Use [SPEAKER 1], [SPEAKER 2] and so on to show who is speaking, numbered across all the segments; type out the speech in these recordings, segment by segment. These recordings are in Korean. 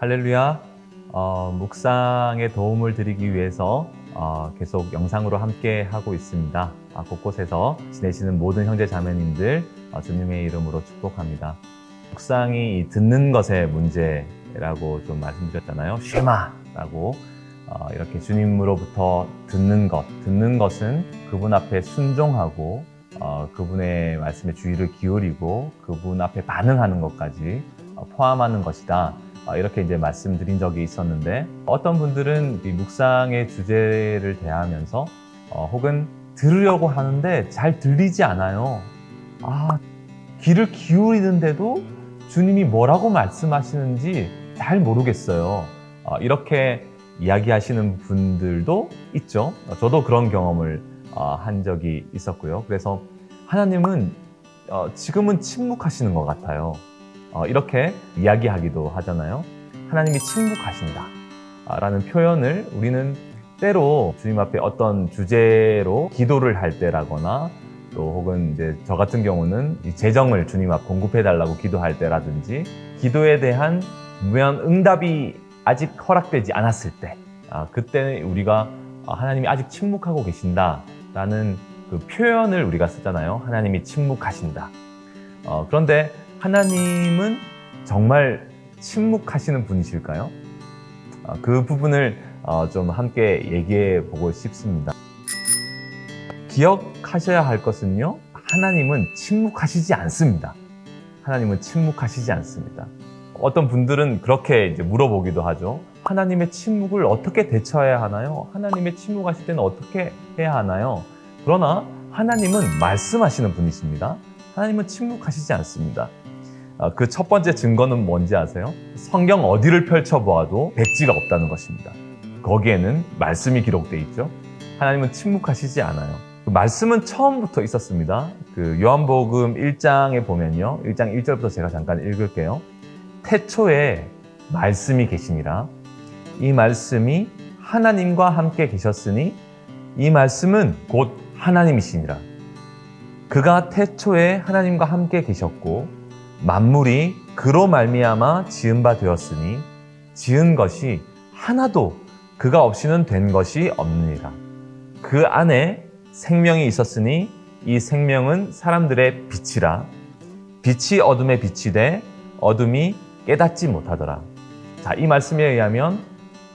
[SPEAKER 1] 할렐루야. 묵상에 도움을 드리기 위해서 계속 영상으로 함께 하고 있습니다. 곳곳에서 지내시는 모든 형제 자매님들 주님의 이름으로 축복합니다. 묵상이 듣는 것의 문제라고 좀 말씀드렸잖아요. 쉐마라고 이렇게 주님으로부터 듣는 것은 그분 앞에 순종하고 그분의 말씀에 주의를 기울이고 그분 앞에 반응하는 것까지 포함하는 것이다. 이렇게 이제 말씀드린 적이 있었는데, 어떤 분들은 이 묵상의 주제를 대하면서 혹은 들으려고 하는데 잘 들리지 않아요. 귀를 기울이는데도 주님이 뭐라고 말씀하시는지 잘 모르겠어요. 이렇게 이야기하시는 분들도 있죠. 저도 그런 경험을 한 적이 있었고요. 그래서 하나님은 지금은 침묵하시는 것 같아요. 이렇게 이야기하기도 하잖아요. 하나님이 침묵하신다 라는 표현을 우리는 때로 주님 앞에 어떤 주제로 기도를 할 때라거나, 또 혹은 이제 저 같은 경우는 이 재정을 주님 앞 공급해 달라고 기도할 때라든지, 기도에 대한 분명한 응답이 아직 허락되지 않았을 때, 그때 우리가 하나님이 아직 침묵하고 계신다 라는 그 표현을 우리가 쓰잖아요. 하나님이 침묵하신다. 그런데 하나님은 정말 침묵하시는 분이실까요? 그 부분을 좀 함께 얘기해 보고 싶습니다. 기억하셔야 할 것은요, 하나님은 침묵하시지 않습니다. 하나님은 침묵하시지 않습니다. 어떤 분들은 그렇게 이제 물어보기도 하죠. 하나님의 침묵을 어떻게 대처해야 하나요? 하나님의 침묵하실 때는 어떻게 해야 하나요? 그러나 하나님은 말씀하시는 분이십니다. 하나님은 침묵하시지 않습니다. 그 첫 번째 증거는 뭔지 아세요? 성경 어디를 펼쳐보아도 백지가 없다는 것입니다. 거기에는 말씀이 기록되어 있죠. 하나님은 침묵하시지 않아요. 그 말씀은 처음부터 있었습니다. 그 요한복음 1장에 보면요, 1장 1절부터 제가 잠깐 읽을게요. 태초에 말씀이 계시니라. 이 말씀이 하나님과 함께 계셨으니 이 말씀은 곧 하나님이시니라. 그가 태초에 하나님과 함께 계셨고 만물이 그로 말미암아 지은 바 되었으니 지은 것이 하나도 그가 없이는 된 것이 없느니라. 그 안에 생명이 있었으니 이 생명은 사람들의 빛이라. 빛이 어둠에 비치되 어둠이 깨닫지 못하더라. 자, 이 말씀에 의하면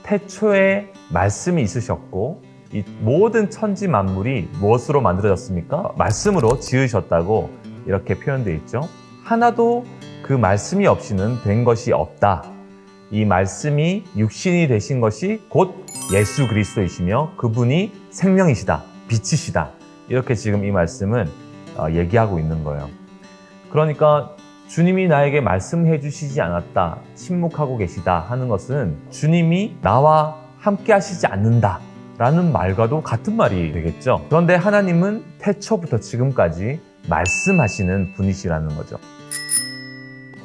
[SPEAKER 1] 태초에 말씀이 있으셨고 이 모든 천지 만물이 무엇으로 만들어졌습니까? 말씀으로 지으셨다고 이렇게 표현되어 있죠. 하나도 그 말씀이 없이는 된 것이 없다. 이 말씀이 육신이 되신 것이 곧 예수 그리스도이시며 그분이 생명이시다, 빛이시다. 이렇게 지금 이 말씀은 얘기하고 있는 거예요. 그러니까 주님이 나에게 말씀해 주시지 않았다, 침묵하고 계시다 하는 것은 주님이 나와 함께 하시지 않는다 라는 말과도 같은 말이 되겠죠. 그런데 하나님은 태초부터 지금까지 말씀하시는 분이시라는 거죠.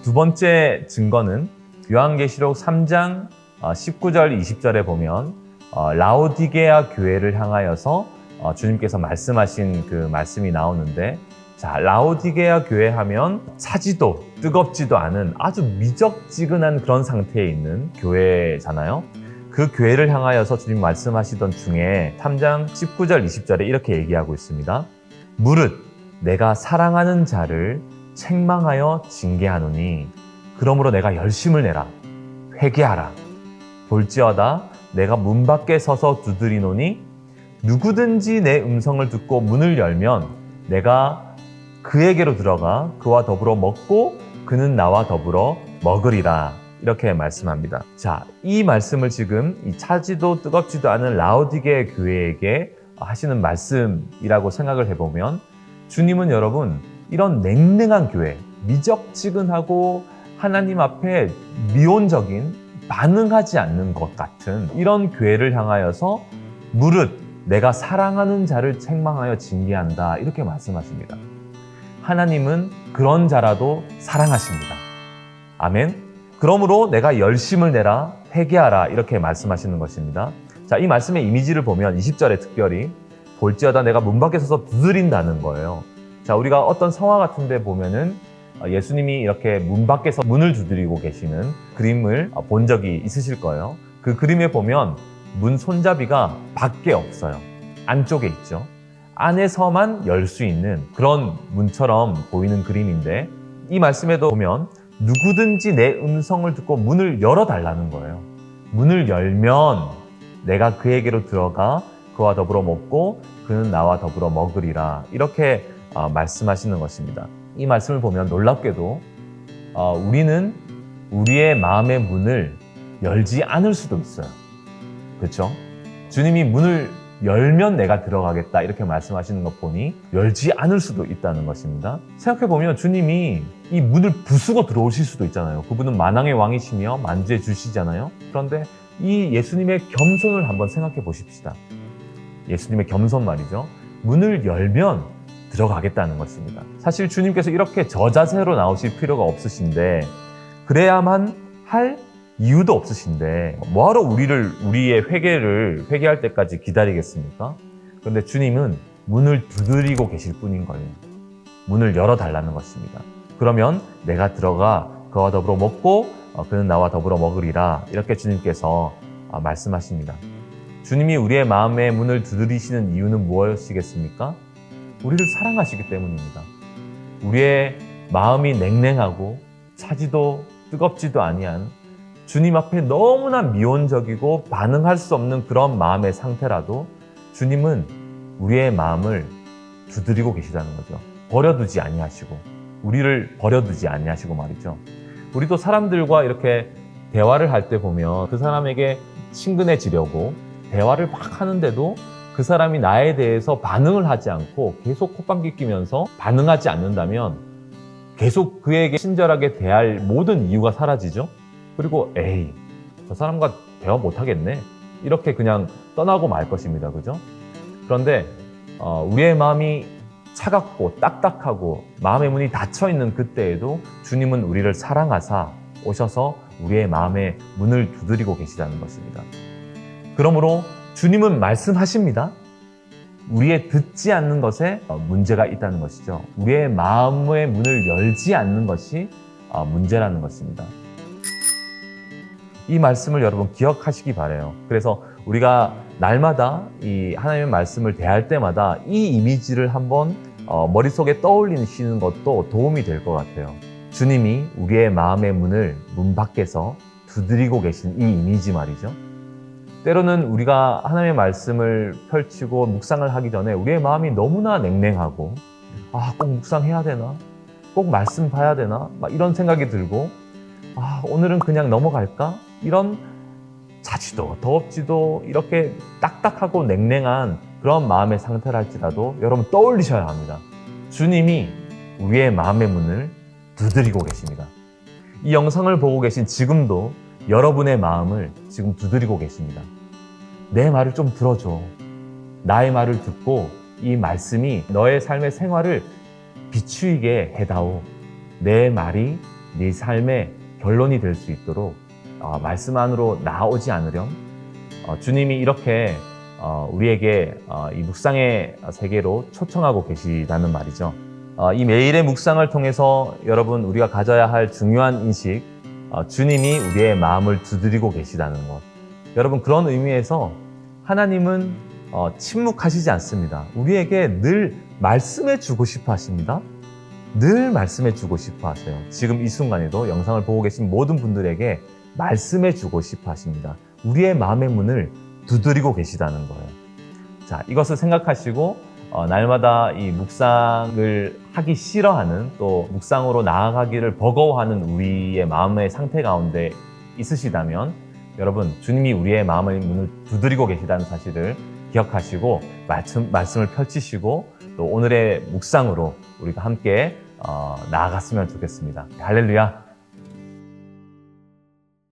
[SPEAKER 1] 두 번째 증거는 요한계시록 3장 19절 20절에 보면 라오디게아 교회를 향하여서 주님께서 말씀하신 그 말씀이 나오는데, 자, 라오디게아 교회 하면 차지도 뜨겁지도 않은 아주 미적지근한 그런 상태에 있는 교회잖아요. 그 교회를 향하여서 주님 말씀하시던 중에 3장 19절 20절에 이렇게 얘기하고 있습니다. 무릇 내가 사랑하는 자를 책망하여 징계하노니 그러므로 내가 열심을 내라. 회개하라. 볼지어다 내가 문 밖에 서서 두드리노니 누구든지 내 음성을 듣고 문을 열면 내가 그에게로 들어가 그와 더불어 먹고 그는 나와 더불어 먹으리라. 이렇게 말씀합니다. 자, 이 말씀을 지금 이 차지도 뜨겁지도 않은 라오디게 교회에게 하시는 말씀이라고 생각을 해보면, 주님은 여러분 이런 냉랭한 교회, 미적지근하고 하나님 앞에 미온적인, 반응하지 않는 것 같은 이런 교회를 향하여서 무릇 내가 사랑하는 자를 책망하여 징계한다 이렇게 말씀하십니다. 하나님은 그런 자라도 사랑하십니다. 아멘. 그러므로 내가 열심을 내라, 회개하라 이렇게 말씀하시는 것입니다. 자, 이 말씀의 이미지를 보면 20절에 특별히 볼지어다 내가 문 밖에 서서 두드린다는 거예요. 자, 우리가 어떤 성화 같은 데 보면은 예수님이 이렇게 문 밖에서 문을 두드리고 계시는 그림을 본 적이 있으실 거예요. 그 그림에 보면 문 손잡이가 밖에 없어요. 안쪽에 있죠. 안에서만 열 수 있는 그런 문처럼 보이는 그림인데, 이 말씀에도 보면 누구든지 내 음성을 듣고 문을 열어달라는 거예요. 문을 열면 내가 그에게로 들어가 그와 더불어 먹고 그는 나와 더불어 먹으리라, 이렇게 말씀하시는 것입니다. 이 말씀을 보면 놀랍게도 우리는 우리의 마음의 문을 열지 않을 수도 있어요. 그렇죠? 주님이 문을 열면 내가 들어가겠다 이렇게 말씀하시는 것 보니 열지 않을 수도 있다는 것입니다. 생각해보면 주님이 이 문을 부수고 들어오실 수도 있잖아요. 그분은 만왕의 왕이시며 만주의 주시잖아요. 그런데 이 예수님의 겸손을 한번 생각해 보십시다. 예수님의 겸손 말이죠. 문을 열면 들어가겠다는 것입니다. 사실 주님께서 이렇게 저자세로 나오실 필요가 없으신데, 그래야만 할 이유도 없으신데 뭐하러 우리의 회개할 때까지 기다리겠습니까? 그런데 주님은 문을 두드리고 계실 뿐인 거예요. 문을 열어달라는 것입니다. 그러면 내가 들어가 그와 더불어 먹고 그는 나와 더불어 먹으리라, 이렇게 주님께서 말씀하십니다. 주님이 우리의 마음의 문을 두드리시는 이유는 무엇이겠습니까? 우리를 사랑하시기 때문입니다. 우리의 마음이 냉랭하고 차지도 뜨겁지도 아니한, 주님 앞에 너무나 미온적이고 반응할 수 없는 그런 마음의 상태라도 주님은 우리의 마음을 두드리고 계시다는 거죠. 버려두지 아니하시고, 우리를 버려두지 아니하시고 말이죠. 우리도 사람들과 이렇게 대화를 할 때 보면 그 사람에게 친근해지려고 대화를 막 하는데도 그 사람이 나에 대해서 반응을 하지 않고 계속 콧방귀 뀌면서 반응하지 않는다면 계속 그에게 친절하게 대할 모든 이유가 사라지죠. 그리고 에이, 저 사람과 대화 못하겠네, 이렇게 그냥 떠나고 말 것입니다. 그죠? 그런데 우리의 마음이 차갑고 딱딱하고 마음의 문이 닫혀있는 그때에도 주님은 우리를 사랑하사 오셔서 우리의 마음의 문을 두드리고 계시다는 것입니다. 그러므로 주님은 말씀하십니다. 우리의 듣지 않는 것에 문제가 있다는 것이죠. 우리의 마음의 문을 열지 않는 것이 문제라는 것입니다. 이 말씀을 여러분 기억하시기 바라요. 그래서 우리가 날마다 이 하나님의 말씀을 대할 때마다 이 이미지를 한번 머릿속에 떠올리시는 것도 도움이 될 것 같아요. 주님이 우리의 마음의 문을 문 밖에서 두드리고 계신 이 이미지 말이죠. 때로는 우리가 하나님의 말씀을 펼치고 묵상을 하기 전에 우리의 마음이 너무나 냉랭하고, 꼭 묵상해야 되나? 꼭 말씀 봐야 되나? 막 이런 생각이 들고, 오늘은 그냥 넘어갈까? 이런 차지도 더웁지도 이렇게 딱딱하고 냉랭한 그런 마음의 상태를 할지라도 여러분 떠올리셔야 합니다. 주님이 우리의 마음의 문을 두드리고 계십니다. 이 영상을 보고 계신 지금도 여러분의 마음을 지금 두드리고 계십니다. 내 말을 좀 들어줘. 나의 말을 듣고 이 말씀이 너의 삶의 생활을 비추이게 해다오. 내 말이 네 삶의 결론이 될 수 있도록 말씀 안으로 나오지 않으렴. 주님이 이렇게 우리에게 이 묵상의 세계로 초청하고 계시다는 말이죠. 이 매일의 묵상을 통해서 여러분 우리가 가져야 할 중요한 인식, 주님이 우리의 마음을 두드리고 계시다는 것. 여러분, 그런 의미에서 하나님은 침묵하시지 않습니다. 우리에게 늘 말씀해 주고 싶어 하십니다. 늘 말씀해 주고 싶어 하세요. 지금 이 순간에도 영상을 보고 계신 모든 분들에게 말씀해 주고 싶어 하십니다. 우리의 마음의 문을 두드리고 계시다는 거예요. 자, 이것을 생각하시고 날마다 이 묵상을 하기 싫어하는, 또 묵상으로 나아가기를 버거워하는 우리의 마음의 상태 가운데 있으시다면 여러분, 주님이 우리의 마음의 문을 두드리고 계시다는 사실을 기억하시고 말씀을 펼치시고 또 오늘의 묵상으로 우리가 함께 나아갔으면 좋겠습니다. 할렐루야!